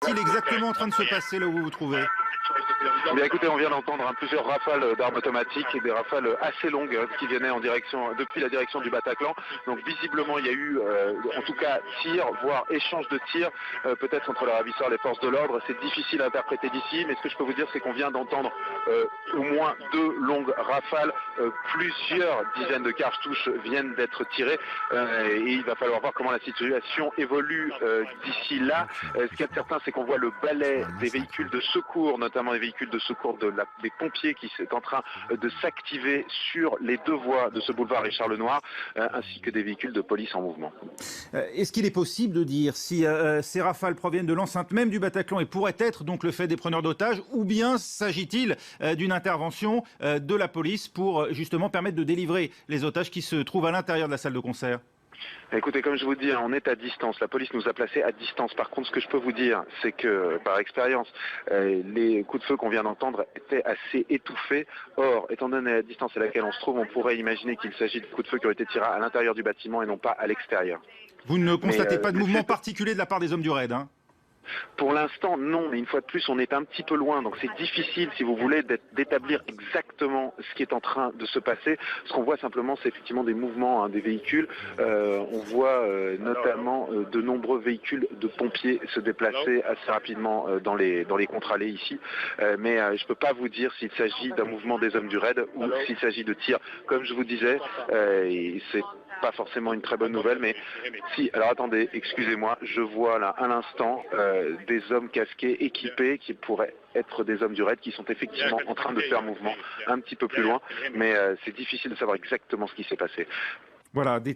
qu'est-il exactement en train de se passer là où vous vous trouvez? Eh bien, écoutez, on vient d'entendre plusieurs rafales d'armes automatiques et des rafales assez longues qui venaient depuis la direction du Bataclan. Donc visiblement, il y a eu en tout cas tir, voire échange de tirs, peut-être entre les ravisseurs et les forces de l'ordre. C'est difficile à interpréter d'ici, mais ce que je peux vous dire, c'est qu'on vient d'entendre au moins 2 longues rafales, plusieurs dizaines de cartouches viennent d'être tirées et il va falloir voir comment la situation évolue d'ici là. Ce qu'il y a de certain, c'est qu'on voit le balai des véhicules de secours, notamment les véhicules de secours des pompiers qui est en train de s'activer sur les 2 voies de ce boulevard Richard Lenoir, ainsi que des véhicules de police en mouvement. Est-ce qu'il est possible de dire si ces rafales proviennent de l'enceinte même du Bataclan et pourraient être donc le fait des preneurs d'otages, ou bien s'agit-il d'une intervention de la police pour justement permettre de délivrer les otages qui se trouvent à l'intérieur de la salle de concert? Écoutez, comme je vous dis, on est à distance. La police nous a placés à distance. Par contre, ce que je peux vous dire, c'est que, par expérience, les coups de feu qu'on vient d'entendre étaient assez étouffés. Or, étant donné la distance à laquelle on se trouve, on pourrait imaginer qu'il s'agit de coups de feu qui ont été tirés à l'intérieur du bâtiment et non pas à l'extérieur. Vous ne constatez pas de Mais mouvement particulier de la part des hommes du raid, hein? pour l'instant, non, mais une fois de plus, on est un petit peu loin, donc c'est difficile, si vous voulez, d'établir exactement ce qui est en train de se passer. Ce qu'on voit simplement, c'est effectivement des mouvements des véhicules. On voit notamment de nombreux véhicules de pompiers se déplacer assez rapidement dans les contre-allées ici. Mais je ne peux pas vous dire s'il s'agit d'un mouvement des hommes du raid ou s'il s'agit de tirs. Comme je vous disais, c'est pas forcément une très bonne nouvelle, mais si, alors attendez, excusez-moi, je vois là à l'instant des hommes casqués, équipés, qui pourraient être des hommes du raid, qui sont effectivement en train de faire mouvement un petit peu plus loin, mais c'est difficile de savoir exactement ce qui s'est passé. Voilà, des